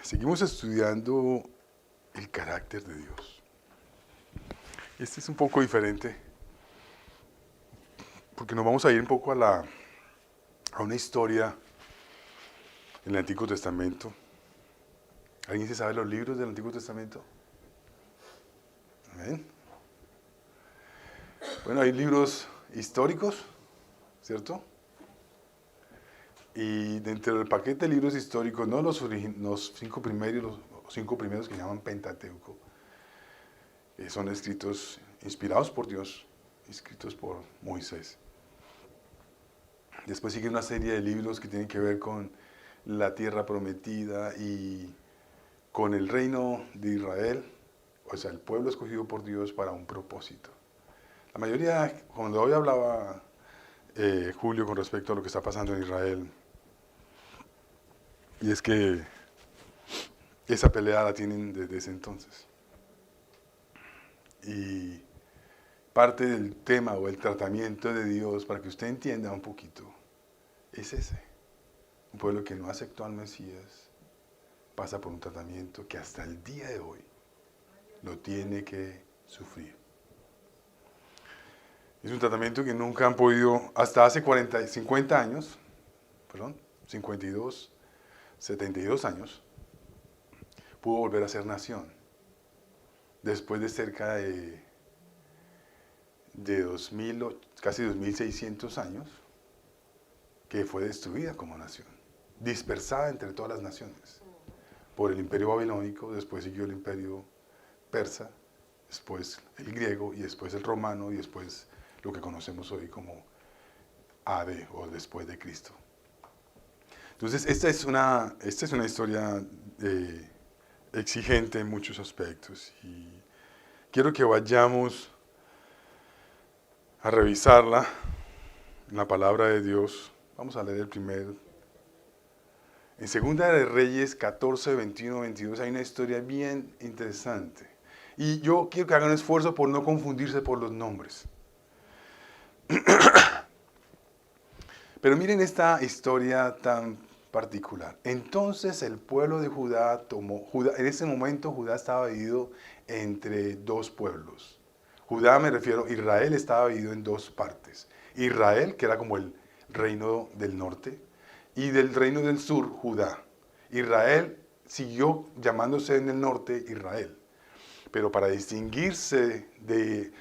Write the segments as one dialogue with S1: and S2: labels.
S1: Seguimos estudiando el carácter de Dios. Este es un poco diferente, porque nos vamos a ir un poco a una historia en el Antiguo Testamento. ¿Alguien se sabe los libros del Antiguo Testamento? ¿Amén? Bueno, hay libros históricos, ¿cierto? Y dentro del paquete de libros históricos, no los cinco primeros que llaman Pentateuco, son escritos, inspirados por Dios, escritos por Moisés. Después sigue una serie de libros que tienen que ver con la tierra prometida y con el reino de Israel, o sea, el pueblo escogido por Dios para un propósito. La mayoría, cuando hoy hablaba Julio con respecto a lo que está pasando en Israel, y es que esa pelea la tienen desde ese entonces. Y parte del tema o el tratamiento de Dios, para que usted entienda un poquito, es ese. Un pueblo que no aceptó al Mesías pasa por un tratamiento que hasta el día de hoy lo tiene que sufrir. Es un tratamiento que nunca han podido, hasta hace 72 años, pudo volver a ser nación. Después de cerca de 2000, casi 2600 años, que fue destruida como nación, dispersada entre todas las naciones, por el imperio babilónico, después siguió el imperio persa, después el griego, y después el romano, y después lo que conocemos hoy como AD, o después de Cristo. Entonces, esta es una historia exigente en muchos aspectos, y quiero que vayamos a revisarla en la palabra de Dios. Vamos a leer el primero. En Segunda de Reyes 14, 21, 22 hay una historia bien interesante. Y yo quiero que hagan un esfuerzo por no confundirse por los nombres. Pero miren esta historia tan particular. Entonces el pueblo de Judá en ese momento Judá estaba dividido entre dos pueblos. Judá, me refiero, Israel estaba dividido en dos partes. Israel, que era como el reino del norte, y del reino del sur, Judá. Israel siguió llamándose en el norte Israel. Pero para distinguirse de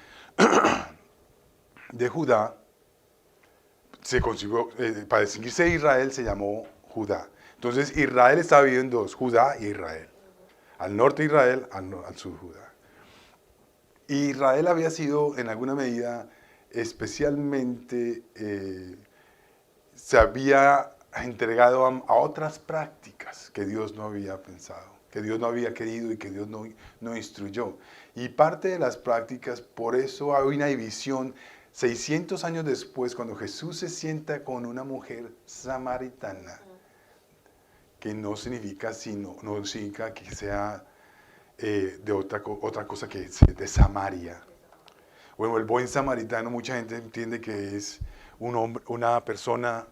S1: Judá, para distinguirse de Israel se llamó Judá. Entonces Israel estaba dividido en dos, Judá y Israel. Al norte Israel, al sur Judá. Y Israel había sido en alguna medida especialmente, se había entregado a otras prácticas que Dios no había pensado, que Dios no había querido y que Dios no instruyó. Y parte de las prácticas, por eso hay una división 600 años después, cuando Jesús se sienta con una mujer samaritana, que no significa que sea de otra cosa que de Samaria. Bueno, el buen samaritano, mucha gente entiende que es un hombre, una persona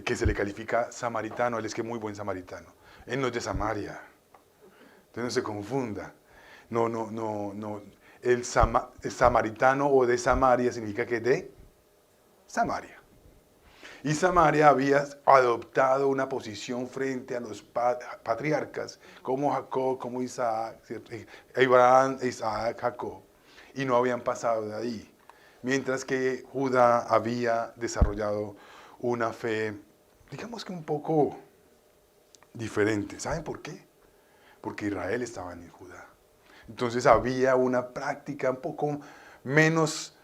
S1: que se le califica samaritano. Él es que es muy buen samaritano. Él no es de Samaria. Entonces no se confunda. No. El samaritano o de Samaria significa que es de Samaria. Y Samaria había adoptado una posición frente a los patriarcas, como Jacob, como Isaac, Abraham, Isaac, Jacob, y no habían pasado de ahí. Mientras que Judá había desarrollado una fe, digamos que un poco diferente. ¿Saben por qué? Porque Israel estaba en Judá. Entonces había una práctica un poco menos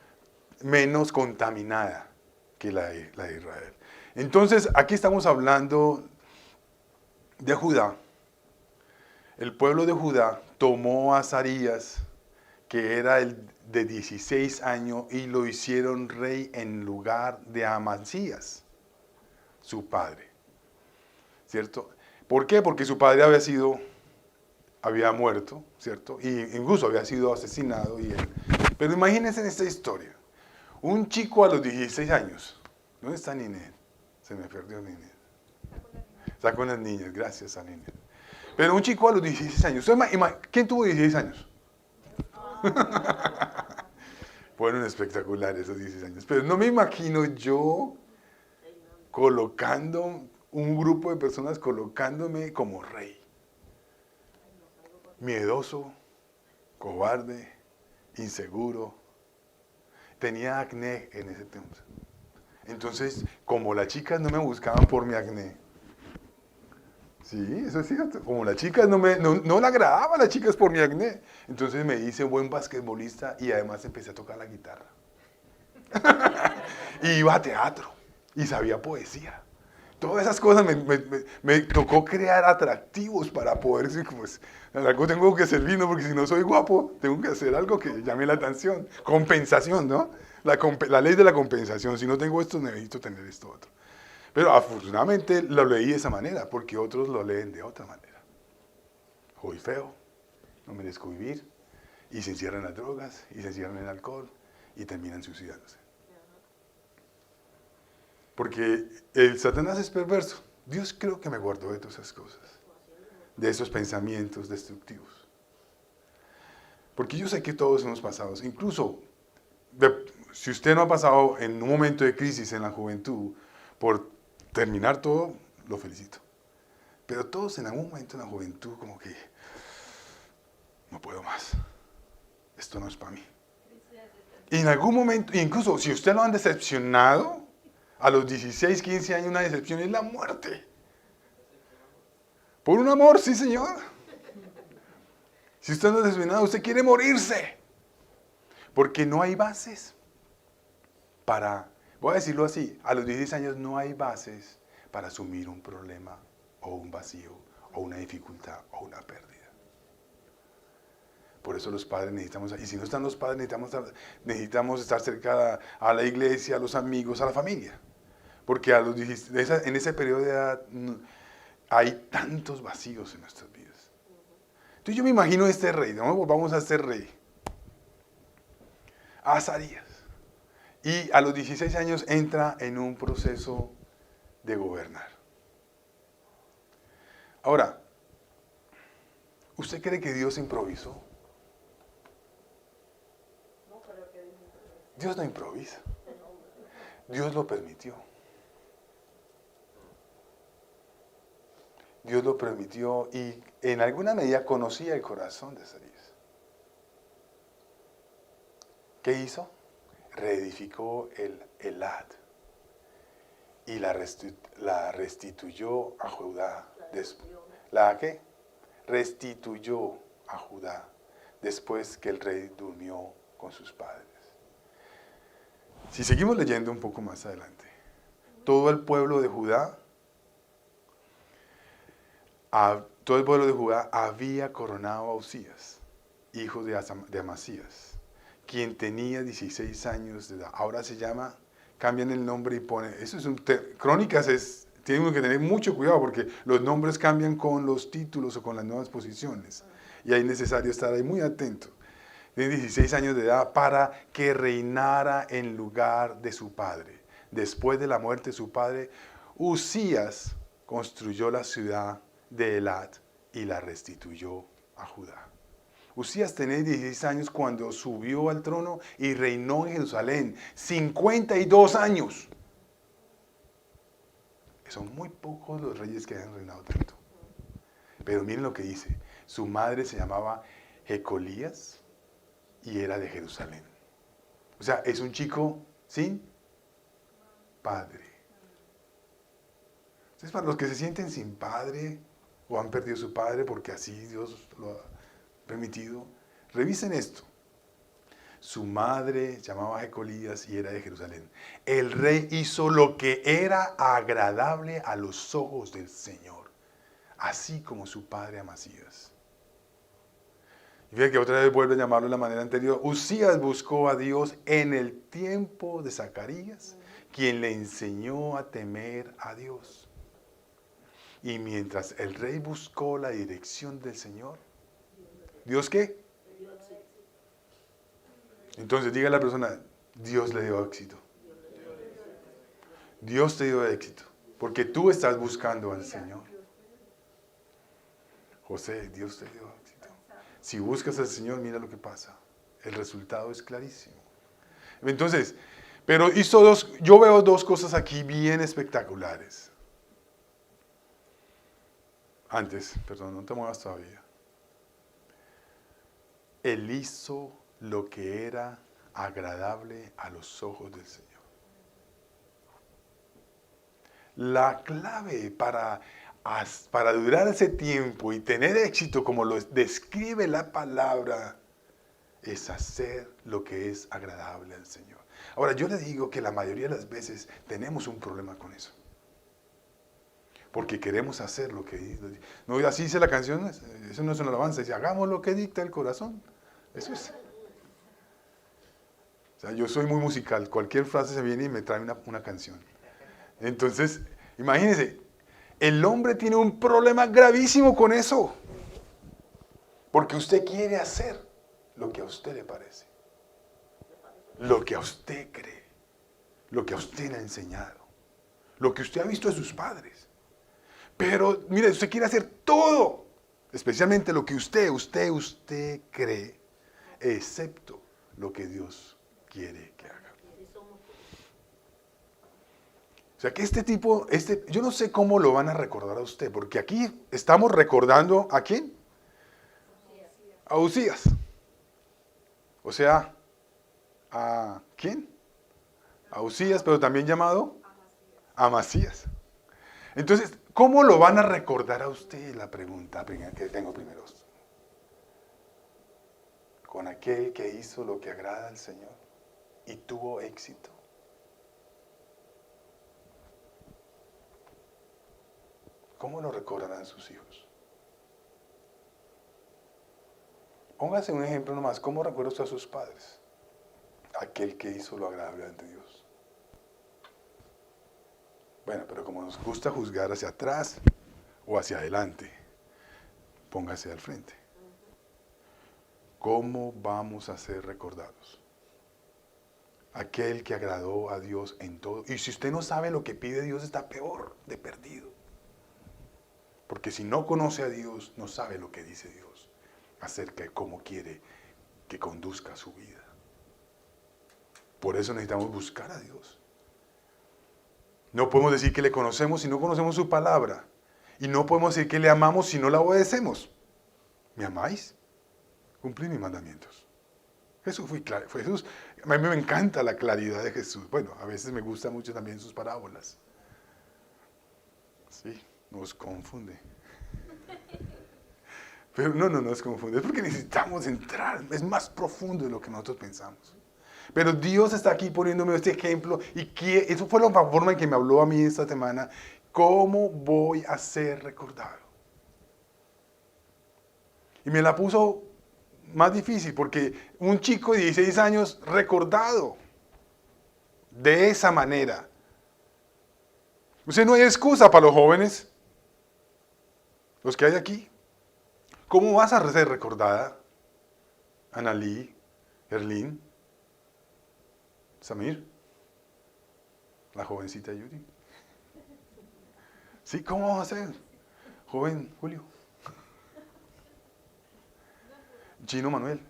S1: contaminada que la de Israel. Entonces, aquí estamos hablando de Judá. El pueblo de Judá tomó a Azarías, que era el de 16 años, y lo hicieron rey en lugar de Amasías, su padre. ¿Cierto? ¿Por qué? Porque su padre había muerto, ¿cierto? Y incluso había sido asesinado. Pero imagínense en esta historia. Un chico a los 16 años. ¿Dónde está Ninel? Se me perdió Ninel. Está con las niñas, gracias a niñas. Pero un chico a los 16 años. ¿Quién tuvo 16 años? Fueron espectaculares esos 16 años. Pero no me imagino yo colocando un grupo de personas colocándome como rey. Miedoso, cobarde, inseguro. Tenía acné en ese tiempo. Entonces, como las chicas no me buscaban por mi acné, sí, eso es cierto, como las chicas no le agradaba a las chicas por mi acné, entonces me hice buen basquetbolista y además empecé a tocar la guitarra. Y iba a teatro y sabía poesía. Todas esas cosas me tocó crear atractivos para poder decir, pues, algo tengo que servir, ¿no? Porque si no soy guapo, tengo que hacer algo que llame la atención. Compensación, ¿no? La ley de la compensación. Si no tengo esto, necesito tener esto otro. Pero afortunadamente lo leí de esa manera, porque otros lo leen de otra manera. Soy feo, no merezco vivir, y se encierran en las drogas, y se encierran en el alcohol, y terminan suicidándose. Porque el Satanás es perverso. Dios creo que me guardó de todas esas cosas, de esos pensamientos destructivos. Porque yo sé que todos hemos pasado, incluso si usted no ha pasado en un momento de crisis en la juventud, por terminar todo, lo felicito. Pero todos en algún momento en la juventud como que no puedo más. Esto no es para mí. Y en algún momento, incluso si usted lo han decepcionado, a los 16, 15 años una decepción es la muerte. Por un amor, sí señor. Si usted no es decepcionado, usted quiere morirse. Porque no hay bases para, voy a decirlo así, a los 16 años no hay bases para asumir un problema o un vacío o una dificultad o una pérdida. Por eso los padres necesitamos, y si no están los padres necesitamos estar cerca a la iglesia, a los amigos, a la familia. Porque a los 16, en ese periodo de edad hay tantos vacíos en nuestras vidas. Entonces yo me imagino este rey, ¿no? Volvamos a este rey. Azarías. Y a los 16 años entra en un proceso de gobernar. Ahora, ¿usted cree que Dios improvisó? Dios no improvisa. Dios lo permitió. Dios lo permitió y en alguna medida conocía el corazón de Azarías. ¿Qué hizo? Reedificó el Elad y la restituyó a Judá. ¿La qué? Restituyó a Judá después que el rey durmió con sus padres. Si seguimos leyendo un poco más adelante, todo el pueblo de Judá había coronado a Usías, hijo de Amasías, quien tenía 16 años de edad. Ahora se llama, cambian el nombre y ponen, eso es Crónicas tienen que tener mucho cuidado porque los nombres cambian con los títulos o con las nuevas posiciones. Y ahí es necesario estar ahí muy atento. Tiene 16 años de edad para que reinara en lugar de su padre. Después de la muerte de su padre, Usías construyó la ciudad de Elad y la restituyó a Judá. Usías tenía 16 años cuando subió al trono y reinó en Jerusalén. 52 años. Son muy pocos los reyes que han reinado tanto. Pero miren lo que dice. Su madre se llamaba Jecolías y era de Jerusalén. O sea, es un chico sin padre. Entonces, para los que se sienten sin padre o han perdido su padre porque así Dios lo ha permitido, revisen esto. Su madre llamaba Jecolías y era de Jerusalén. El rey hizo lo que era agradable a los ojos del Señor, así como su padre Amasías. Y fíjate que otra vez vuelve a llamarlo de la manera anterior. Usías buscó a Dios en el tiempo de Zacarías, quien le enseñó a temer a Dios. Y mientras el rey buscó la dirección del Señor, ¿Dios qué? Entonces diga a la persona, Dios le dio éxito. Dios te dio éxito, porque tú estás buscando al Señor. José, Dios te dio éxito. Si buscas al Señor, mira lo que pasa. El resultado es clarísimo. Entonces, pero yo veo dos cosas aquí bien espectaculares. Antes, perdón, no te muevas todavía. Él hizo lo que era agradable a los ojos del Señor. La clave para durar ese tiempo y tener éxito como lo describe la palabra es hacer lo que es agradable al Señor. Ahora, yo le digo que la mayoría de las veces tenemos un problema con eso. Porque queremos hacer lo que dice. No, así dice la canción, eso no es una alabanza, dice, hagamos lo que dicta el corazón. Eso es. O sea, yo soy muy musical, cualquier frase se viene y me trae una canción. Entonces, imagínense, el hombre tiene un problema gravísimo con eso. Porque usted quiere hacer lo que a usted le parece. Lo que a usted cree. Lo que a usted le ha enseñado. Lo que usted ha visto de sus padres. Pero, mire, usted quiere hacer todo. Especialmente lo que usted cree. Excepto lo que Dios quiere que haga. O sea que yo no sé cómo lo van a recordar a usted, porque aquí estamos recordando ¿a quién? A Uzías. O sea, ¿a quién? A Uzías, pero también llamado Amasías. Entonces, ¿cómo lo van a recordar a usted? La pregunta que tengo primero. Con aquel que hizo lo que agrada al Señor y tuvo éxito. ¿Cómo lo recordarán sus hijos? Póngase un ejemplo nomás. ¿Cómo recuerda usted a sus padres? Aquel que hizo lo agradable ante Dios. Bueno, pero como nos gusta juzgar hacia atrás o hacia adelante, póngase al frente. ¿Cómo vamos a ser recordados? Aquel que agradó a Dios en todo. Y si usted no sabe lo que pide Dios, está peor de perdido. Porque si no conoce a Dios, no sabe lo que dice Dios acerca de cómo quiere que conduzca su vida. Por eso necesitamos buscar a Dios. No podemos decir que le conocemos si no conocemos su palabra. Y no podemos decir que le amamos si no la obedecemos. ¿Me amáis? Cumplí mis mandamientos. Jesús fue claro. Jesús, a mí me encanta la claridad de Jesús. Bueno, a veces me gusta mucho también sus parábolas. Sí, nos confunde. Pero no nos confunde. Es porque necesitamos entrar. Es más profundo de lo que nosotros pensamos. Pero Dios está aquí poniéndome este ejemplo. Y eso fue la forma en que me habló a mí esta semana. ¿Cómo voy a ser recordado? Y me la puso más difícil porque un chico de 16 años recordado de esa manera. O sea, no hay excusa para los jóvenes, los que hay aquí. ¿Cómo vas a ser recordada? Analí, Erlín, Samir, la jovencita Yuri. ¿Sí? ¿Cómo vamos a ser? Joven Julio. Gino Manuel.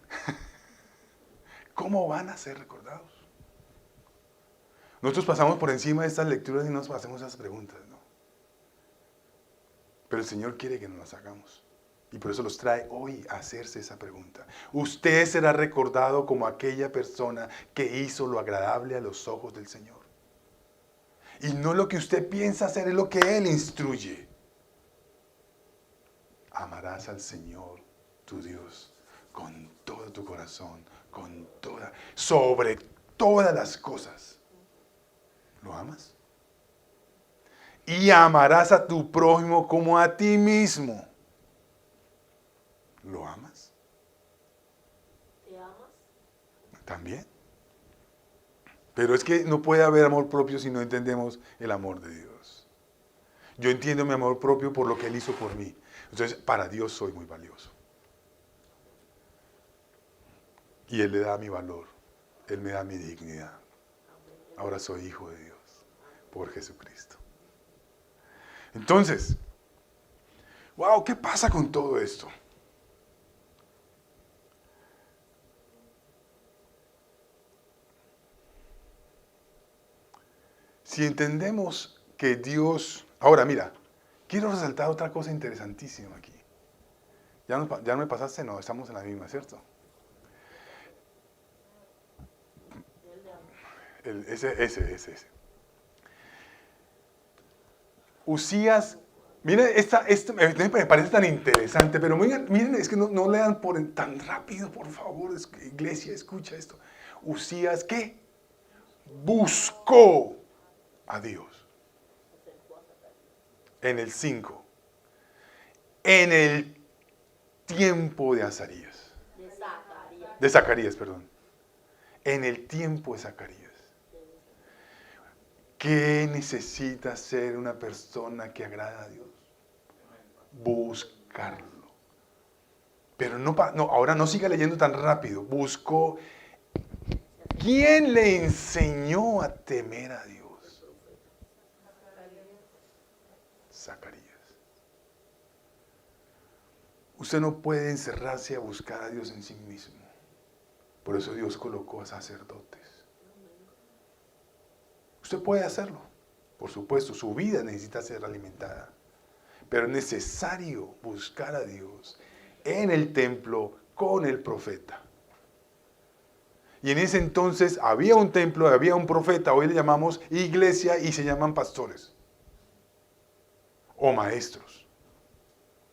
S1: ¿Cómo van a ser recordados? Nosotros pasamos por encima de estas lecturas y nos hacemos esas preguntas, ¿no? Pero el Señor quiere que nos las hagamos. Y por eso los trae hoy a hacerse esa pregunta. Usted será recordado como aquella persona que hizo lo agradable a los ojos del Señor. Y no lo que usted piensa hacer, es lo que Él instruye. Amarás al Señor, tu Dios, con todo tu corazón, sobre todas las cosas. ¿Lo amas? Y amarás a tu prójimo como a ti mismo. ¿Lo amas?
S2: ¿Te amas?
S1: También. Pero es que no puede haber amor propio si no entendemos el amor de Dios. Yo entiendo mi amor propio por lo que Él hizo por mí. Entonces, para Dios soy muy valioso. Y Él le da mi valor. Él me da mi dignidad. Ahora soy hijo de Dios por Jesucristo. Entonces, Wow, ¿qué pasa con todo esto? Si entendemos que Dios... Ahora mira, quiero resaltar otra cosa interesantísima aquí. ¿Ya no me pasaste? No, estamos en la misma, ¿cierto? Ese. Usías, miren, esto me parece tan interesante, pero miren, es que no lean tan rápido, por favor, iglesia, escucha esto. Usías, ¿qué? Buscó a Dios. En el 5. En el tiempo de Azarías. De Zacarías, perdón. En el tiempo de Zacarías. ¿Qué necesita ser una persona que agrada a Dios? Buscarlo. Pero ahora no siga leyendo tan rápido. Buscó. ¿Quién le enseñó a temer a Dios? Zacarías. Usted no puede encerrarse a buscar a Dios en sí mismo. Por eso Dios colocó a sacerdotes. Usted puede hacerlo. Por supuesto, su vida necesita ser alimentada. Pero es necesario buscar a Dios en el templo con el profeta. Y en ese entonces había un templo, había un profeta, hoy le llamamos iglesia y se llaman pastores. O maestros.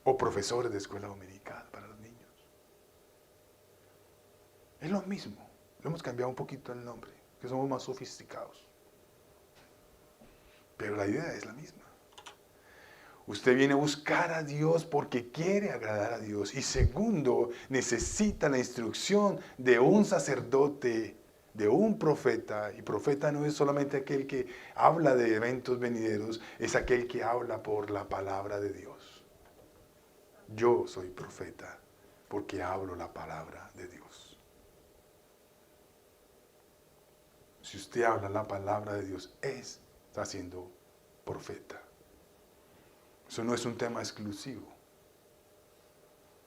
S1: O profesores de escuela dominical para los niños. Es lo mismo. Le hemos cambiado un poquito el nombre, que somos más sofisticados. Pero la idea es la misma. Usted viene a buscar a Dios porque quiere agradar a Dios. Y segundo, necesita la instrucción de un sacerdote, de un profeta. Y profeta no es solamente aquel que habla de eventos venideros, es aquel que habla por la palabra de Dios. Yo soy profeta porque hablo la palabra de Dios. Si usted habla la palabra de Dios, está siendo profeta. Eso no es un tema exclusivo.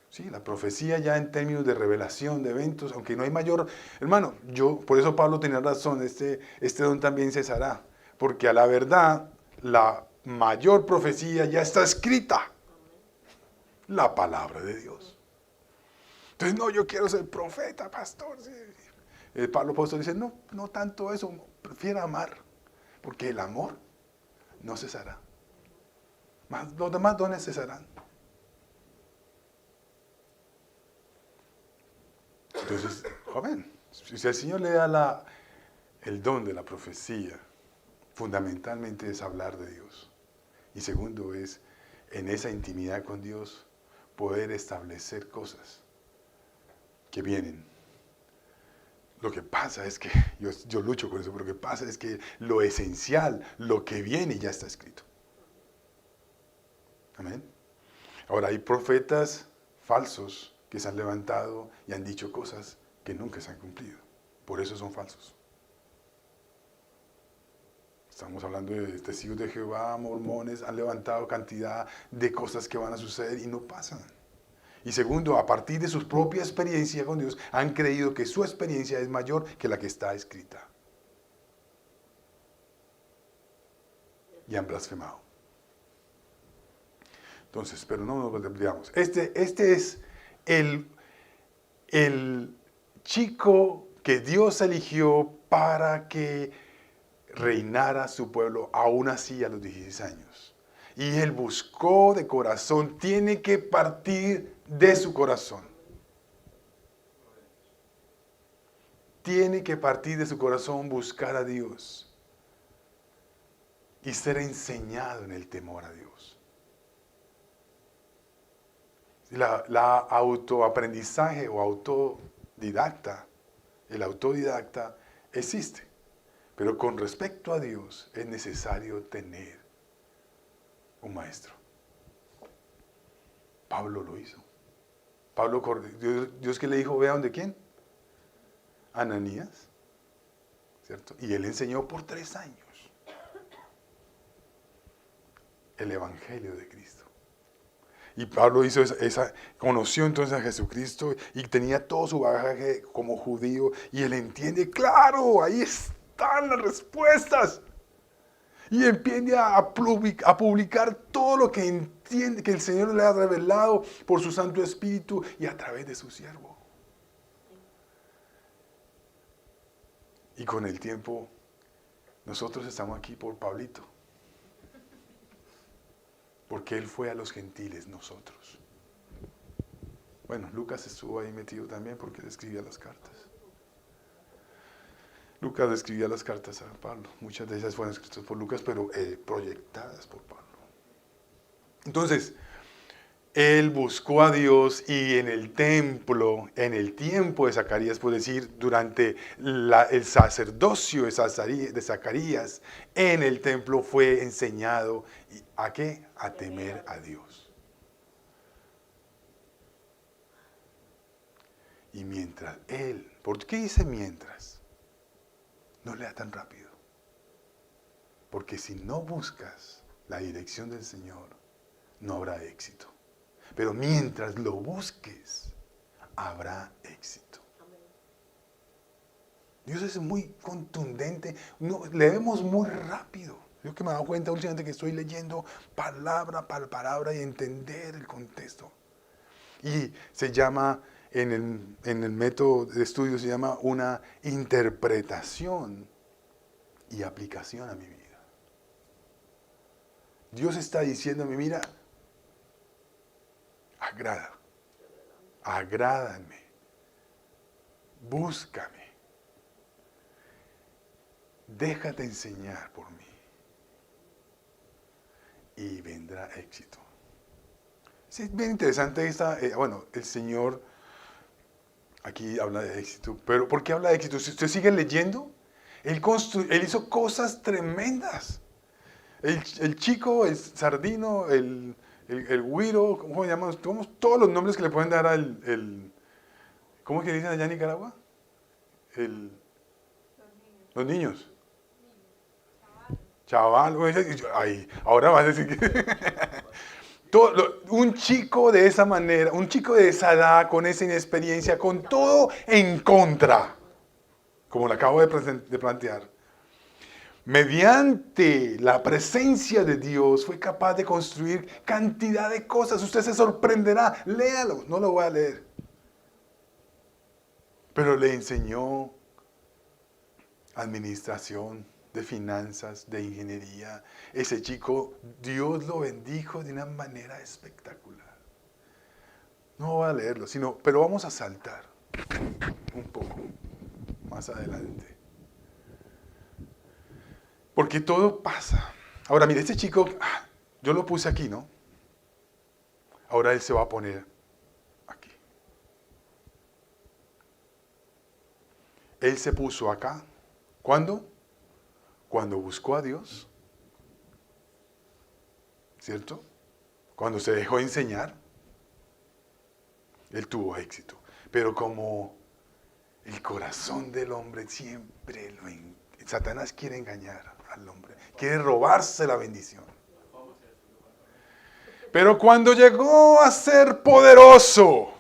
S1: Sí, la profecía ya en términos de revelación, de eventos, aunque no hay mayor... Hermano, por eso Pablo tenía razón, este don también cesará. Porque a la verdad, la mayor profecía ya está escrita. La palabra de Dios. Entonces, no, yo quiero ser profeta, pastor. Sí. El Pablo apóstol dice, no tanto eso, prefiero amar. Porque el amor no cesará. Los demás dones cesarán. Entonces, joven, si el Señor le da el don de la profecía, fundamentalmente es hablar de Dios. Y segundo es, en esa intimidad con Dios, poder establecer cosas que vienen. Lo que pasa es que, yo lucho con eso, pero lo que pasa es que lo esencial, lo que viene ya está escrito. Amén. Ahora, hay profetas falsos que se han levantado y han dicho cosas que nunca se han cumplido. Por eso son falsos. Estamos hablando de testigos de Jehová, mormones, han levantado cantidad de cosas que van a suceder y no pasan. Y segundo, a partir de su propia experiencia con Dios, han creído que su experiencia es mayor que la que está escrita. Y han blasfemado. Entonces, pero no nos desviamos. Este es el chico que Dios eligió para que reinara su pueblo, aún así a los 16 años. Y él buscó de corazón, tiene que partir de su corazón. Tiene que partir de su corazón, buscar a Dios y ser enseñado en el temor a Dios. La autoaprendizaje o autodidacta, el autodidacta existe, pero con respecto a Dios es necesario tener un maestro. Pablo lo hizo. Dios que le dijo, vea donde quién. Ananías, ¿cierto? Y él enseñó por 3 años el Evangelio de Cristo. Y Pablo hizo conoció entonces a Jesucristo y tenía todo su bagaje como judío. Y él entiende, claro, ahí están las respuestas. Y empieza a publicar todo lo que entiende, que el Señor le ha revelado por su Santo Espíritu y a través de su siervo. Y con el tiempo, nosotros estamos aquí por Pablito. Porque él fue a los gentiles, nosotros. Bueno, Lucas estuvo ahí metido también porque él escribía las cartas. Lucas escribía las cartas a Pablo. Muchas de ellas fueron escritas por Lucas, pero proyectadas por Pablo. Entonces, él buscó a Dios y en el templo, en el tiempo de Zacarías, por decir, durante el sacerdocio de Zacarías, en el templo fue enseñado, ¿a qué? A temer a Dios. Y mientras él, ¿por qué dice mientras? No lea tan rápido. Porque si no buscas la dirección del Señor, no habrá éxito. Pero mientras lo busques, habrá éxito. Dios es muy contundente. No, leemos muy rápido. Yo que me he dado cuenta últimamente que estoy leyendo palabra por palabra y entender el contexto. Y se llama, en el método de estudio, se llama una interpretación y aplicación a mi vida. Dios está diciéndome, mira, agrádame, búscame, déjate enseñar por mí y vendrá éxito. Sí, es bien interesante el Señor aquí habla de éxito, pero ¿por qué habla de éxito? Si usted sigue leyendo, Él hizo cosas tremendas. El chico, el sardino, el güiro, ¿cómo se llama? Todos los nombres que le pueden dar ¿cómo es que dicen allá en Nicaragua? Los niños. Chaval. Ay, ahora vas a decir que... un chico de esa manera, un chico de esa edad, con esa inexperiencia, con todo en contra, como lo acabo de plantear, mediante la presencia de Dios fue capaz de construir cantidad de cosas. Usted se sorprenderá, léalo, no lo voy a leer. Pero le enseñó administración, de finanzas, de ingeniería. Ese chico, Dios lo bendijo de una manera espectacular. No voy a leerlo, pero vamos a saltar un poco más adelante. Porque todo pasa. Ahora, mire, este chico, yo lo puse aquí, ¿no? Ahora él se va a poner aquí. Él se puso acá. ¿Cuándo? Cuando buscó a Dios. ¿Cierto? Cuando se dejó enseñar, él tuvo éxito. Pero como el corazón del hombre siempre Satanás quiere engañar al hombre, quiere robarse la bendición. Pero cuando llegó a ser poderoso,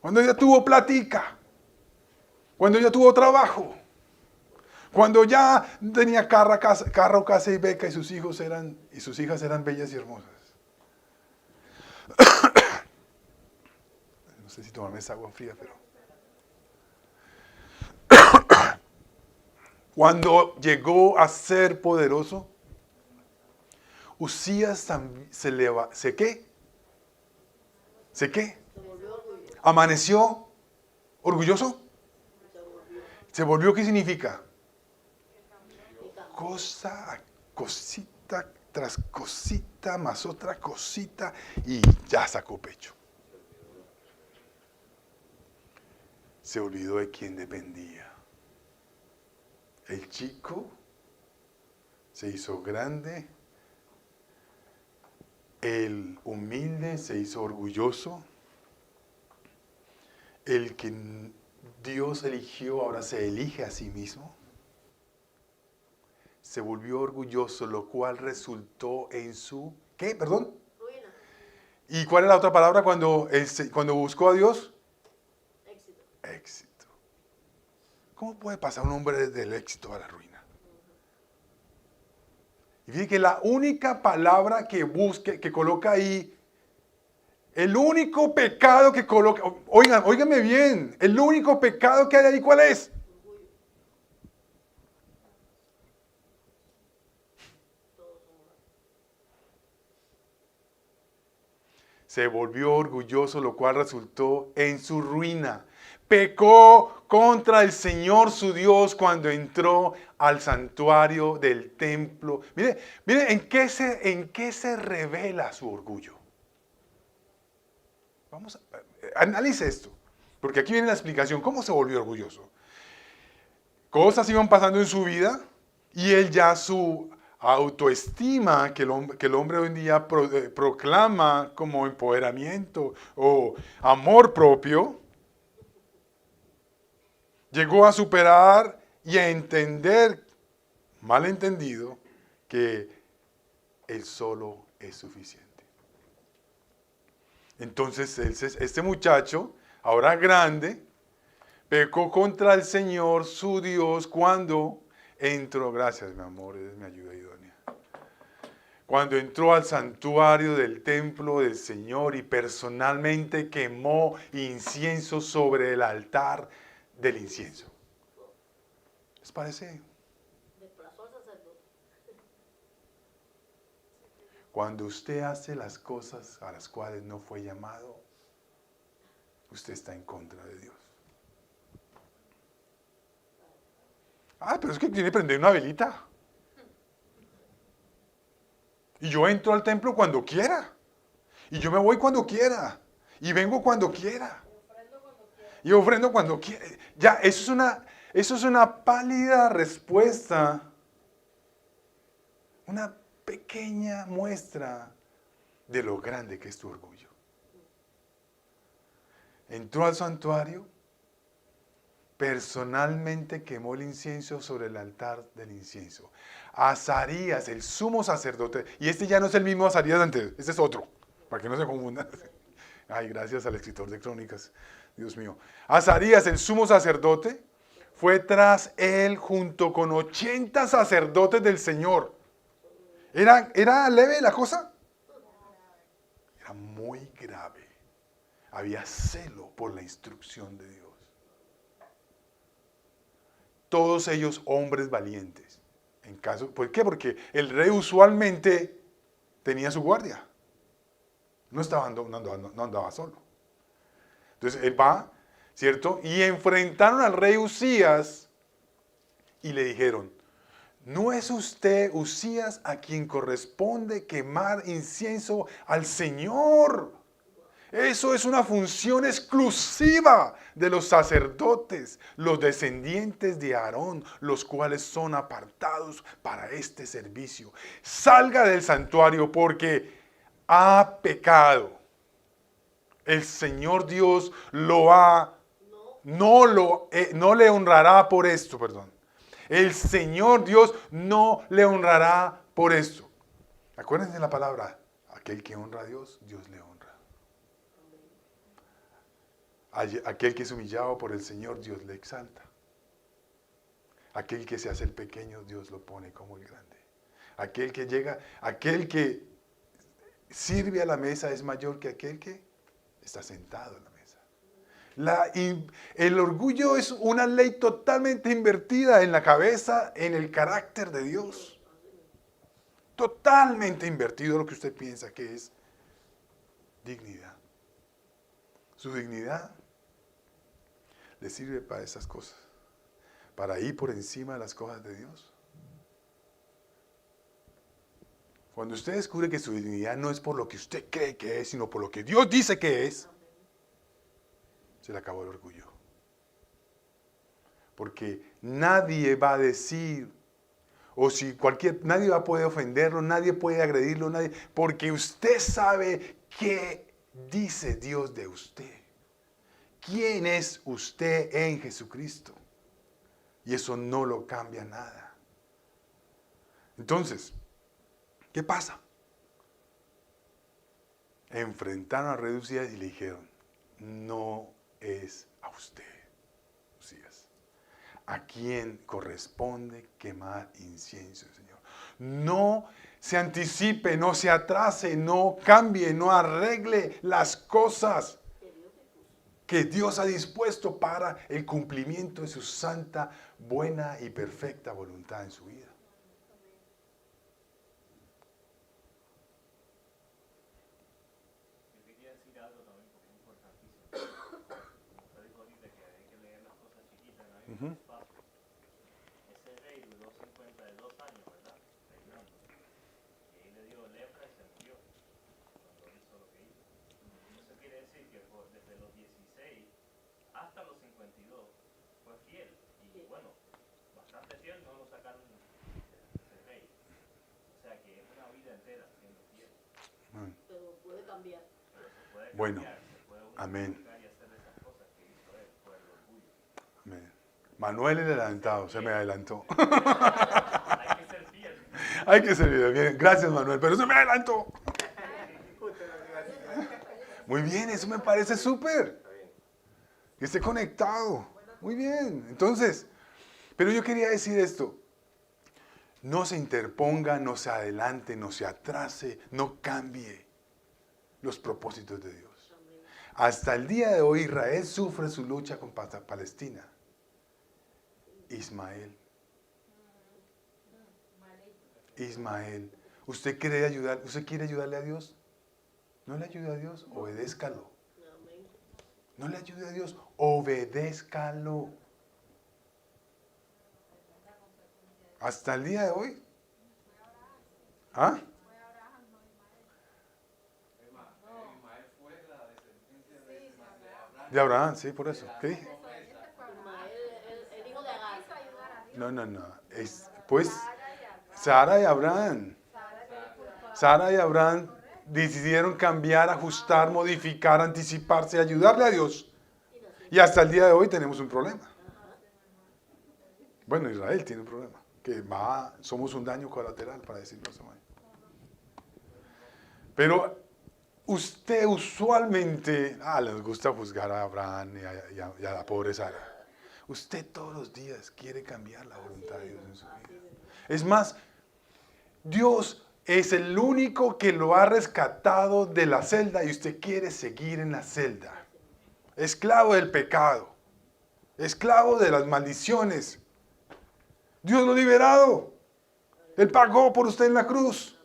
S1: cuando ya tuvo platica, cuando ya tuvo trabajo, cuando ya tenía carro, casa y beca y sus hijas eran bellas y hermosas. No sé si tomarme esa agua fría, pero... Cuando llegó a ser poderoso, Usías ¿se qué? ¿Amaneció orgulloso? ¿Se volvió qué significa? Cosita tras cosita, más otra cosita, y ya sacó pecho. Se olvidó de quién dependía. El chico se hizo grande, el humilde se hizo orgulloso, el que Dios eligió ahora se elige a sí mismo. Se volvió orgulloso, lo cual resultó en su, ¿qué? Perdón. ¿Y cuál es la otra palabra cuando buscó a Dios?
S2: Éxito.
S1: Éxito. ¿Cómo puede pasar un hombre del éxito a la ruina? Y fíjate que la única palabra que coloca ahí, el único pecado que coloca, óigame bien, el único pecado que hay ahí, ¿cuál es?
S2: Orgullo. Todos somos así.
S1: Se volvió orgulloso, lo cual resultó en su ruina. Pecó contra el Señor su Dios cuando entró al santuario del templo. Mire en qué se revela su orgullo. Analice esto, porque aquí viene la explicación. ¿Cómo se volvió orgulloso? Cosas iban pasando en su vida y él ya su autoestima que el hombre hoy en día proclama como empoderamiento o amor propio, llegó a superar y a entender, malentendido, que él solo es suficiente. Entonces este muchacho, ahora grande, pecó contra el Señor, su Dios, cuando entró, gracias mi amor, eres mi ayuda idónea. Cuando entró al santuario del templo del Señor y personalmente quemó incienso sobre el altar del incienso. ¿Les parece?
S2: Desplazó al sacerdote.
S1: Cuando usted hace las cosas a las cuales no fue llamado, usted está en contra de Dios. Ah, pero es que tiene que prender una velita. Y yo entro al templo cuando quiera. Y yo me voy cuando quiera. Y vengo cuando quiera. Y ofrendo cuando quiera. Ya, eso es una pálida respuesta. Una pequeña muestra de lo grande que es tu orgullo. Entró al santuario, personalmente quemó el incienso sobre el altar del incienso. Azarías, el sumo sacerdote, y este ya no es el mismo Azarías de antes, este es otro, para que no se confundan. Ay, gracias al escritor de Crónicas, Dios mío. Azarías, el sumo sacerdote, fue tras él junto con 80 sacerdotes del Señor. ¿Era leve la cosa? Era muy grave. Había celo por la instrucción de Dios. Todos ellos hombres valientes. ¿Por qué? Porque el rey usualmente tenía su guardia. No andaba solo. Entonces él va, ¿cierto? Y enfrentaron al rey Usías y le dijeron, ¿no es usted, Usías, a quien corresponde quemar incienso al Señor? Eso es una función exclusiva de los sacerdotes, los descendientes de Aarón, los cuales son apartados para este servicio. Salga del santuario porque ha pecado. El Señor Dios no le honrará por esto, perdón. El Señor Dios no le honrará por esto. Acuérdense de la palabra, aquel que honra a Dios, Dios le honra. Aquel que es humillado por el Señor, Dios le exalta. Aquel que se hace el pequeño, Dios lo pone como el grande. Aquel que sirve a la mesa es mayor que aquel que está sentado en la mesa. El orgullo es una ley totalmente invertida en la cabeza, en el carácter de Dios. Totalmente invertido lo que usted piensa que es dignidad. Su dignidad le sirve para esas cosas, para ir por encima de las cosas de Dios. Cuando usted descubre que su dignidad no es por lo que usted cree que es, sino por lo que Dios dice que es, se le acabó el orgullo. Porque nadie va a decir, nadie va a poder ofenderlo, nadie puede agredirlo, porque usted sabe qué dice Dios de usted. ¿Quién es usted en Jesucristo? Y eso no lo cambia nada. Entonces, ¿qué pasa? enfrentaron al rey Usías y le dijeron, no es a usted, Usías, a quien corresponde quemar incienso, Señor. No se anticipe, no se atrase, no cambie, no arregle las cosas que Dios ha dispuesto para el cumplimiento de su santa, buena y perfecta voluntad en su vida.
S3: Yo quería decir algo también porque es importantísimo. Como usted dijo ahorita que hay que leer las cosas chiquitas, no hay espacio. Ese rey duró 52 años, ¿verdad? Reinando. Y ahí le dio lepra y se murió cuando hizo lo que hizo. Eso quiere decir que desde los 16 hasta los 52 fue fiel. Y bueno, bastante fiel, no lo sacaron ese rey. O sea que es una vida entera siendo fiel.
S2: Pero puede cambiar.
S3: Pero se puede
S1: Bueno,
S3: cambiar, se puede
S1: amén.
S3: buscar y hacer esas cosas que hizo él por el orgullo.
S1: Amén. Manuel el adelantado, se me adelantó.
S3: Hay que ser fiel.
S1: Hay que servir bien. Gracias, Manuel, pero se me adelantó. Muy bien, eso me parece súper. Que esté conectado. Muy bien. Entonces, pero yo quería decir esto. No se interponga, no se adelante, no se atrase, no cambie los propósitos de Dios. Hasta el día de hoy Israel sufre su lucha con Palestina. Ismael. ¿Usted quiere ayudarle a Dios? ¿No le ayude a Dios? Obedézcalo. No le ayude a Dios, obedézcalo. Hasta el día de hoy. ¿Ah? De Abraham, sí, por eso. ¿Qué dije?
S2: El hijo de Agar.
S1: No. Pues Sara y Abraham. Sara y Abraham decidieron cambiar, ajustar, modificar, anticiparse, ayudarle a Dios. Y hasta el día de hoy tenemos un problema. Bueno, Israel tiene un problema. Que somos un daño colateral, para decirlo así. Pero usted usualmente, les gusta juzgar a Abraham y a la pobre Sara. Usted todos los días quiere cambiar la voluntad de Dios en su vida. Es más, Dios es el único que lo ha rescatado de la celda y usted quiere seguir en la celda. Esclavo del pecado. Esclavo de las maldiciones. Dios lo ha liberado. Él pagó por usted en la cruz.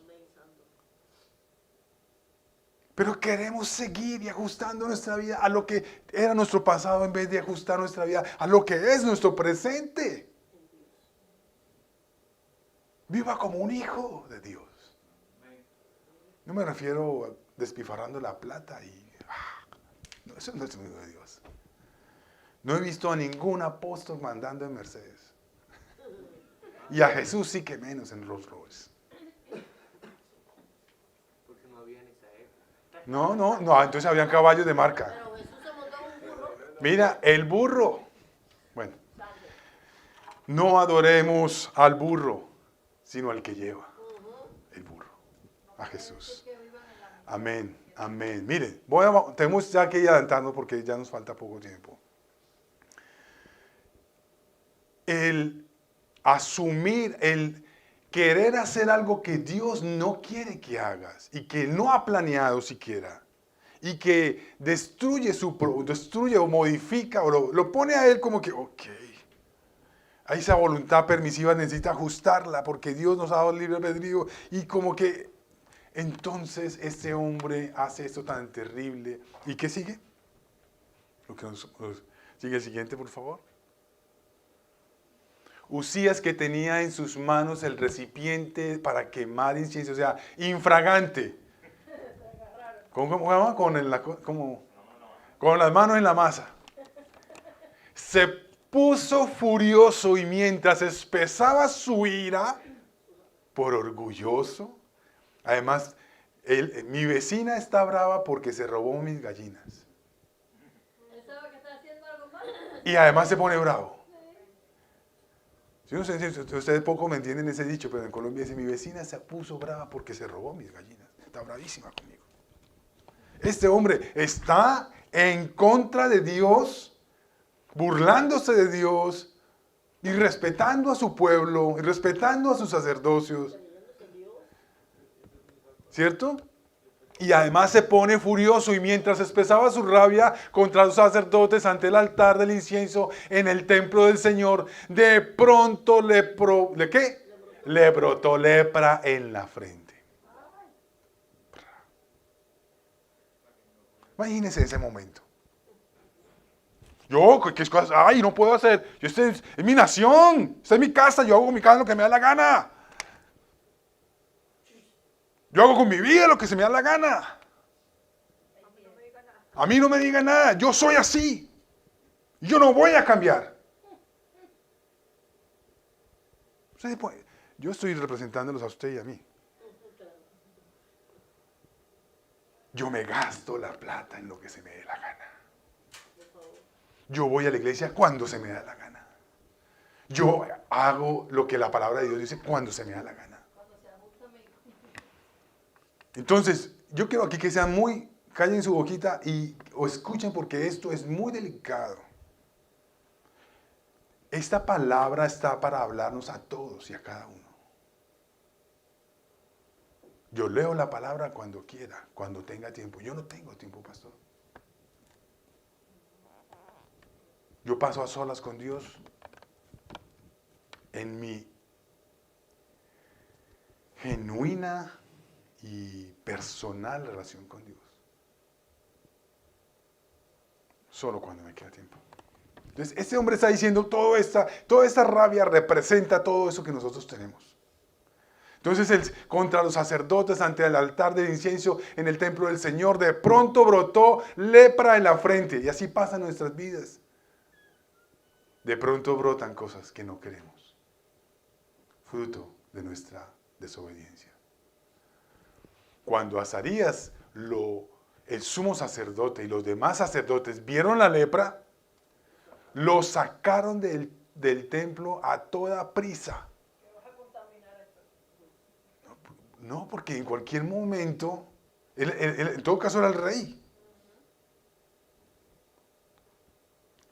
S1: Pero queremos seguir y ajustando nuestra vida a lo que era nuestro pasado en vez de ajustar nuestra vida a lo que es nuestro presente. Viva como un hijo de Dios. No me refiero a despifarrando la plata y... no, eso no es un hijo de Dios. No he visto a ningún apóstol mandando en Mercedes. Y a Jesús sí que menos en Rolls Royce.
S4: Porque no había en esa época.
S1: No, entonces habían caballos de marca.
S2: Pero Jesús se montó en un burro.
S1: Mira, el burro. Bueno, no adoremos al burro, sino al que lleva el burro, a Jesús. Amén, amén. Miren, tenemos ya que ir adelantando porque ya nos falta poco tiempo. El asumir, el querer hacer algo que Dios no quiere que hagas y que no ha planeado siquiera y que destruye o modifica o lo pone a él como que, ok, a esa voluntad permisiva necesita ajustarla porque Dios nos ha dado libre albedrío y como que entonces este hombre hace esto tan terrible. ¿Y qué sigue? Sigue el siguiente, por favor. Usías, que tenía en sus manos el recipiente para quemar incienso, o sea, infragante. ¿Cómo se llama? Con las manos en la masa. Se puso furioso y mientras espesaba su ira, por orgulloso, además, mi vecina está brava porque se robó mis gallinas.
S2: Él sabe que está haciendo algo mal.
S1: Y además se pone bravo. Yo no sé si ustedes poco me entienden ese dicho, pero en Colombia dice, mi vecina se puso brava porque se robó mis gallinas. Está bravísima conmigo. Este hombre está en contra de Dios, burlándose de Dios, y respetando a su pueblo, y respetando a sus sacerdocios. ¿Cierto? Y además se pone furioso, y mientras expresaba su rabia contra los sacerdotes ante el altar del incienso en el templo del Señor, de pronto ¿le qué? Le brotó lepra en la frente. Imagínense ese momento. Yo, ¿qué cosas? Ay, no puedo hacer. Es mi nación, esta es mi casa, yo hago con mi casa lo que me da la gana. Yo hago con mi vida lo que se me da la gana. A mí no me diga nada, yo soy así. Yo no voy a cambiar. Yo estoy representándolos a usted y a mí. Yo me gasto la plata en lo que se me dé la gana. Yo voy a la iglesia cuando se me da la gana. Yo hago lo que la palabra de Dios dice cuando se me da la gana. Entonces, yo quiero aquí que sean callen su boquita o escuchen, porque esto es muy delicado. Esta palabra está para hablarnos a todos y a cada uno. Yo leo la palabra cuando quiera, cuando tenga tiempo. Yo no tengo tiempo, pastor. Yo paso a solas con Dios en mi genuina y personal relación con Dios. Solo cuando me queda tiempo. Entonces, este hombre está diciendo toda esta rabia representa todo eso que nosotros tenemos. Entonces, contra los sacerdotes ante el altar del incienso en el templo del Señor, de pronto brotó lepra en la frente. Y así pasan nuestras vidas. De pronto brotan cosas que no queremos, fruto de nuestra desobediencia. Cuando Azarías, el sumo sacerdote y los demás sacerdotes vieron la lepra, lo sacaron del templo a toda prisa. No, porque en cualquier momento, en todo caso era el rey.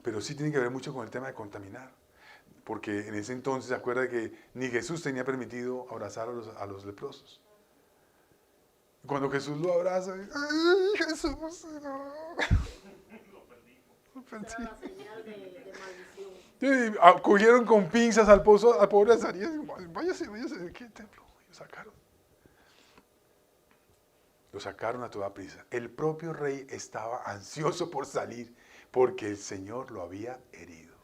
S1: Pero sí tiene que ver mucho con el tema de contaminar. Porque en ese entonces se acuerda que ni Jesús tenía permitido abrazar a los leprosos. Cuando Jesús lo abraza, ¡ay, Jesús! No. Lo perdí.
S2: Era la señal de maldición.
S1: Sí, cogieron con pinzas al pobre Azarías. Váyase, ¿de qué templo? Lo sacaron a toda prisa. El propio rey estaba ansioso por salir porque el Señor lo había herido.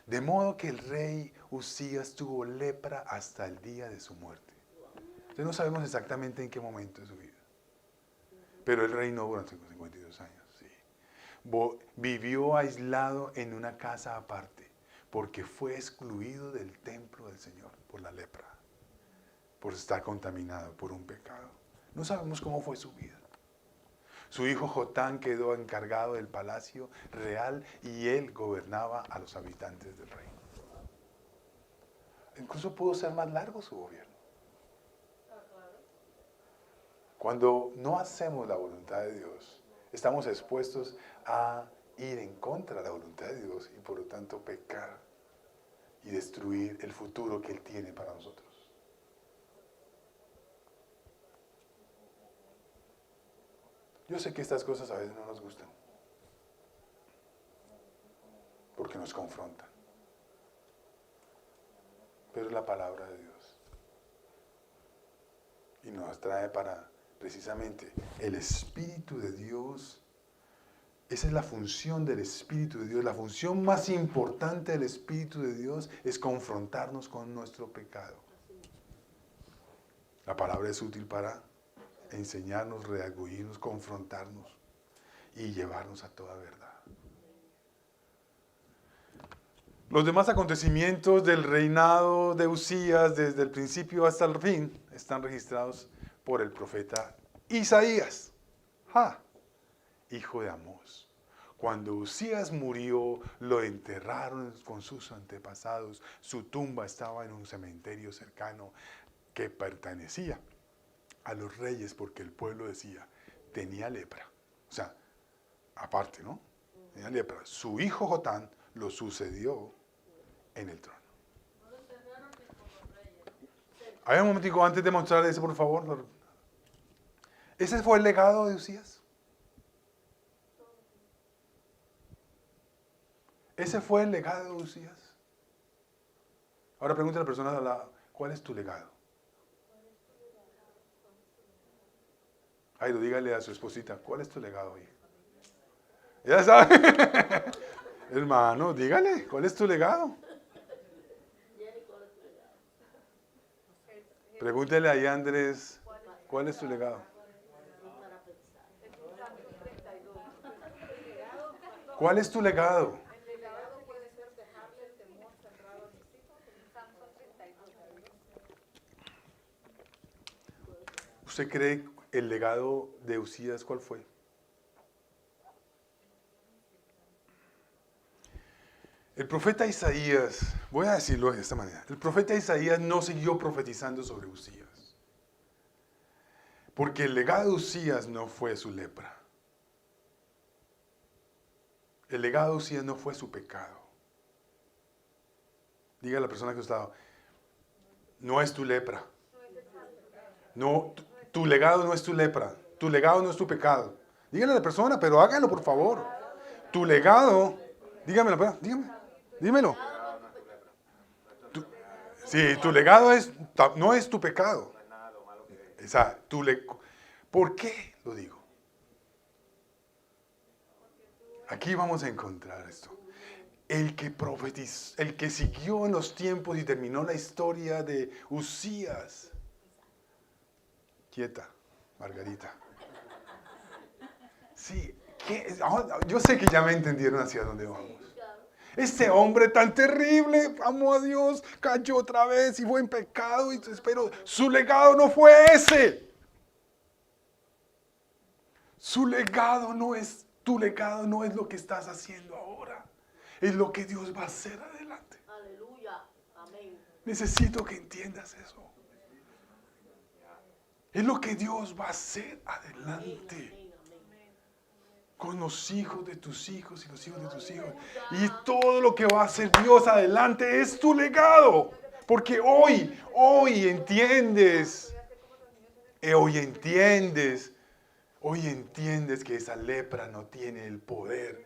S1: De modo que el rey Usías tuvo lepra hasta el día de su muerte. Entonces no sabemos exactamente en qué momento de su vida. Pero él reinó durante 52 años. Sí. Vivió aislado en una casa aparte porque fue excluido del templo del Señor por la lepra, por estar contaminado por un pecado. No sabemos cómo fue su vida. Su hijo Jotán quedó encargado del palacio real y él gobernaba a los habitantes del reino. Incluso pudo ser más largo su gobierno. Cuando no hacemos la voluntad de Dios, estamos expuestos a ir en contra de la voluntad de Dios y por lo tanto pecar y destruir el futuro que Él tiene para nosotros. Yo sé que estas cosas a veces no nos gustan, porque nos confrontan, pero es la palabra de Dios y nos trae para precisamente el Espíritu de Dios. Esa es la función del Espíritu de Dios. La función más importante del Espíritu de Dios es confrontarnos con nuestro pecado. La palabra es útil para enseñarnos, redarguirnos, confrontarnos y llevarnos a toda verdad. Los demás acontecimientos del reinado de Usías desde el principio hasta el fin están registrados por el profeta Isaías, hijo de Amós. Cuando Usías murió, lo enterraron con sus antepasados. Su tumba estaba en un cementerio cercano que pertenecía a los reyes porque el pueblo decía, tenía lepra O sea, aparte, ¿no? Tenía lepra. Su hijo Jotán lo sucedió en el trono. A ver, un momentico, antes de mostrar ese, por favor. ¿Ese fue el legado de Usías? ¿Ese fue el legado de Usías? Ahora pregúntale a la persona de al lado, ¿cuál es tu legado? Jairo, dígale a su esposita, ¿cuál es tu legado hoy? Ya sabe. Hermano, dígale, ¿cuál es tu legado? Pregúntele ahí a Andrés, ¿cuál es tu legado? ¿Cuál es tu legado?
S2: El legado puede ser dejarle el temor cerrado a mis hijos en Salmo 32.
S1: ¿Usted cree el legado de Usías cuál fue? El profeta Isaías, voy a decirlo de esta manera, el profeta Isaías no siguió profetizando sobre Usías. Porque el legado de Usías no fue su lepra. El legado de Usías no fue su pecado. Diga a la persona que está, no es tu lepra. No, tu legado no es tu lepra. Tu legado no es tu pecado. Dígale a la persona, pero hágalo por favor. Tu legado, dígamelo, dímelo. Sí, tu legado no es tu pecado. O sea, ¿por qué lo digo? Aquí vamos a encontrar esto. El que profetizó, el que siguió en los tiempos y terminó la historia de Usías. Quieta, Margarita. Sí, yo sé que ya me entendieron hacia dónde vamos. Este hombre tan terrible, amó a Dios, cayó otra vez y fue en pecado, pero su legado no fue ese. Tu legado no es lo que estás haciendo ahora. Es lo que Dios va a hacer adelante.
S2: Aleluya. Amén.
S1: Necesito que entiendas eso. Es lo que Dios va a hacer adelante. Con los hijos de tus hijos y los hijos de tus hijos. Y todo lo que va a hacer Dios adelante es tu legado. Porque hoy entiendes. Hoy entiendes que esa lepra no tiene el poder.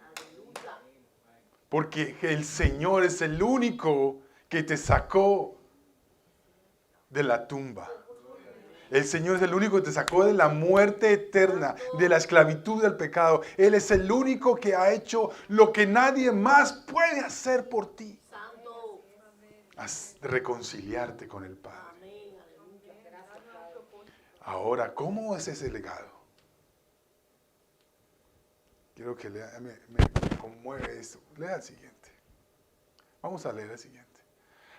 S1: Porque el Señor es el único que te sacó de la tumba. El Señor es el único que te sacó de la muerte eterna, de la esclavitud del pecado. Él es el único que ha hecho lo que nadie más puede hacer por ti.
S2: Santo.
S1: Reconciliarte con el Padre.
S2: Amén. Aleluya. Gracias, Padre.
S1: Ahora, ¿cómo es ese legado? Quiero que lea, me conmueve esto. Lea el siguiente. Vamos a leer el siguiente.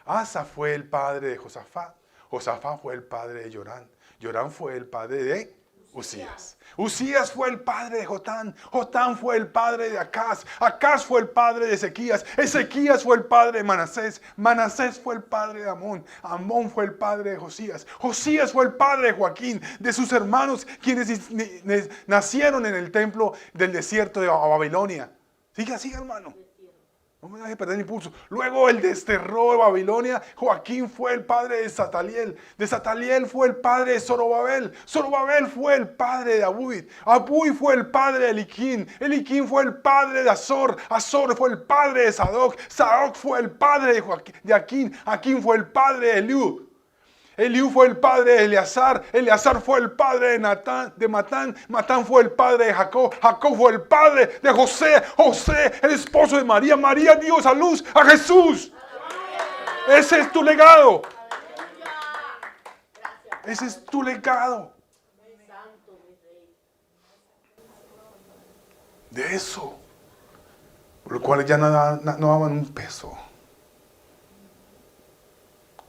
S1: Asa fue el padre de Josafat. Josafat fue el padre de Jorán. Jorán fue el padre de Usías. Usías fue el padre de Jotán. Jotán fue el padre de Acaz. Acaz fue el padre de Ezequías. Ezequías fue el padre de Manasés. Manasés fue el padre de Amón. Amón fue el padre de Josías. Josías fue el padre de Joaquín, de sus hermanos, quienes nacieron en el templo del desierto de Babilonia. Siga, hermano. No me dejes perder el impulso. Luego el desterró de Babilonia. Joaquín fue el padre de Sataliel. De Sataliel fue el padre de Zorobabel. Zorobabel fue el padre de Abud. Abud fue el padre de Eliquín. Eliquín fue el padre de Azor. Azor fue el padre de Sadoc. Sadoc fue el padre de Aquín. Aquín fue el padre de Eliud. Eliú fue el padre de Eleazar. Eleazar fue el padre de Matán. Matán fue el padre de Jacob. Jacob fue el padre de José. José, el esposo de María. María dio a luz a Jesús. Ese es tu legado. Ese es tu legado. De eso. Por lo cual ya no daban un peso.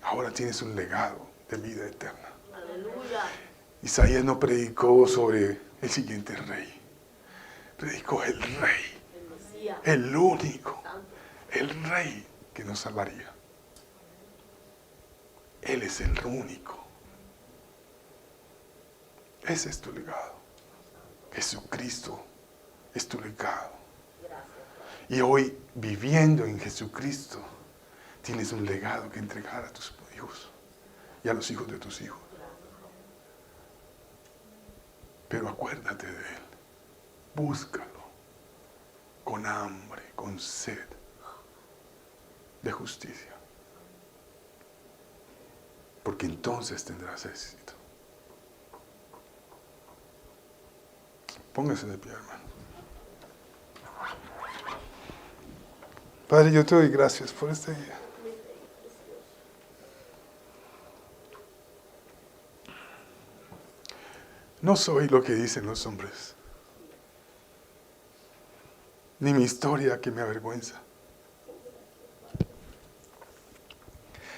S1: Ahora tienes un legado de vida eterna.
S2: Aleluya.
S1: Isaías no predicó sobre el siguiente rey. Predicó el rey.
S2: El Mesías.
S1: El único. El rey que nos salvaría. Él es el único. Ese es tu legado. Jesucristo es tu legado. Y hoy, viviendo en Jesucristo, tienes un legado que entregar a tus hijos y a los hijos de tus hijos. Pero acuérdate de Él. Búscalo con hambre, con sed de justicia. Porque entonces tendrás éxito. Póngase de pie, hermano. Padre, yo te doy gracias por este día. No soy lo que dicen los hombres, ni mi historia que me avergüenza.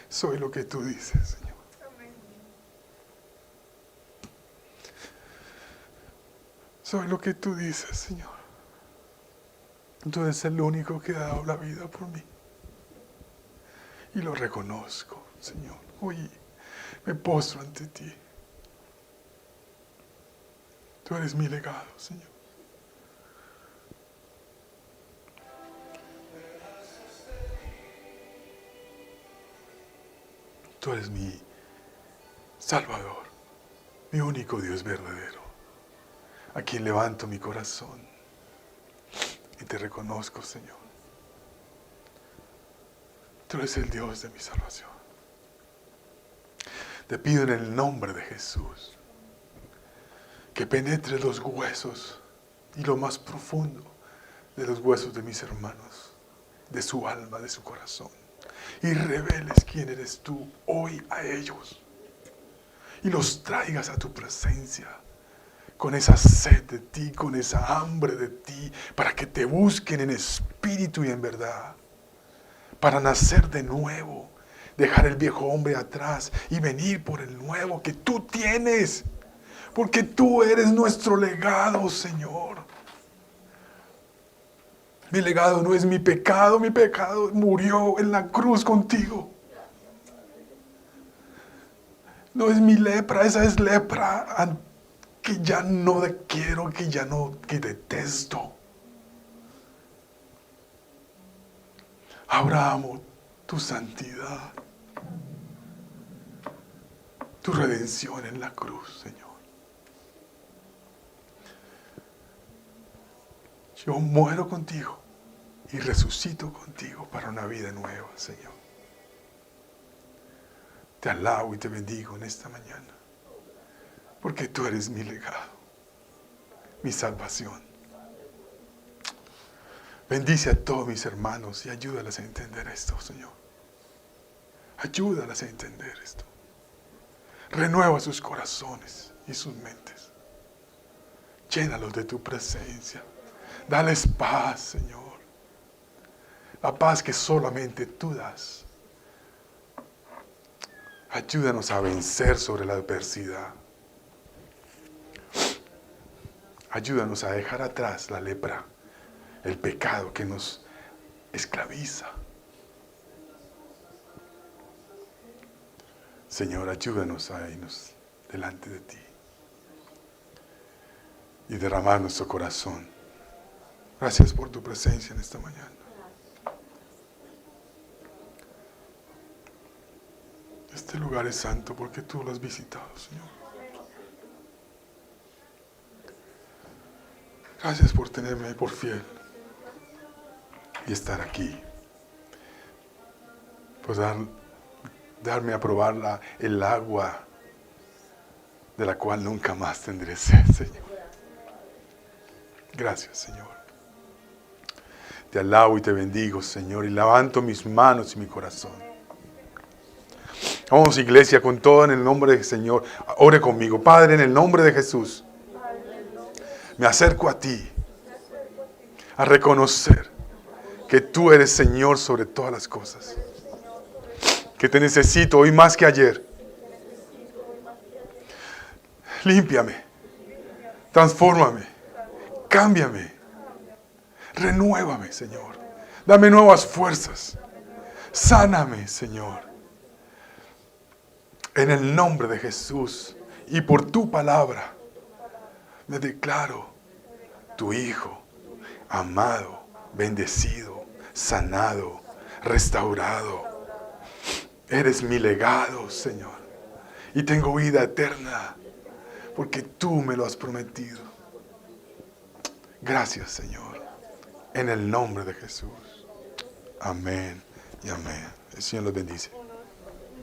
S1: Soy lo que tú dices, Señor. Soy lo que tú dices, Señor. Tú eres el único que ha dado la vida por mí. Y lo reconozco, Señor. Hoy me postro ante ti. Tú eres mi legado, Señor. Tú eres mi Salvador, mi único Dios verdadero, a quien levanto mi corazón y te reconozco, Señor. Tú eres el Dios de mi salvación. Te pido en el nombre de Jesús que penetre los huesos y lo más profundo de los huesos de mis hermanos, de su alma, de su corazón, y reveles quién eres tú hoy a ellos y los traigas a tu presencia con esa sed de ti, con esa hambre de ti, para que te busquen en espíritu y en verdad, para nacer de nuevo, dejar el viejo hombre atrás y venir por el nuevo que tú tienes, porque tú eres nuestro legado, Señor. Mi legado no es mi pecado murió en la cruz contigo. No es mi lepra, esa es lepra que ya no quiero, que detesto. Ahora amo tu santidad, tu redención en la cruz, Señor. Yo muero contigo y resucito contigo para una vida nueva, Señor. Te alabo y te bendigo en esta mañana, porque tú eres mi legado, mi salvación. Bendice a todos mis hermanos y ayúdalas a entender esto, Señor. Ayúdalas a entender esto. Renueva sus corazones y sus mentes. Llénalos de tu presencia. Dales paz, Señor. La paz que solamente tú das. Ayúdanos a vencer sobre la adversidad. Ayúdanos a dejar atrás la lepra, el pecado que nos esclaviza. Señor, ayúdanos a irnos delante de ti y derramar nuestro corazón. Gracias por tu presencia en esta mañana. Este lugar es santo porque tú lo has visitado, Señor. Gracias por tenerme por fiel y estar aquí. Por darme a probar el agua de la cual nunca más tendré sed, Señor. Gracias, Señor. Te alabo y te bendigo, Señor, y levanto mis manos y mi corazón. Vamos, iglesia, con todo en el nombre del Señor. Ore conmigo. Padre, en el nombre de Jesús, me acerco a ti a reconocer que tú eres Señor sobre todas las cosas. Que te necesito hoy más que ayer. Límpiame, transfórmame, cámbiame, renuévame, Señor. Dame nuevas fuerzas. Sáname, Señor. En el nombre de Jesús y por tu palabra, me declaro tu hijo, amado, bendecido, sanado, restaurado. Eres mi legado, Señor. Y tengo vida eterna, porque tú me lo has prometido. Gracias, Señor. En el nombre de Jesús. Amén y amén. El Señor los bendice.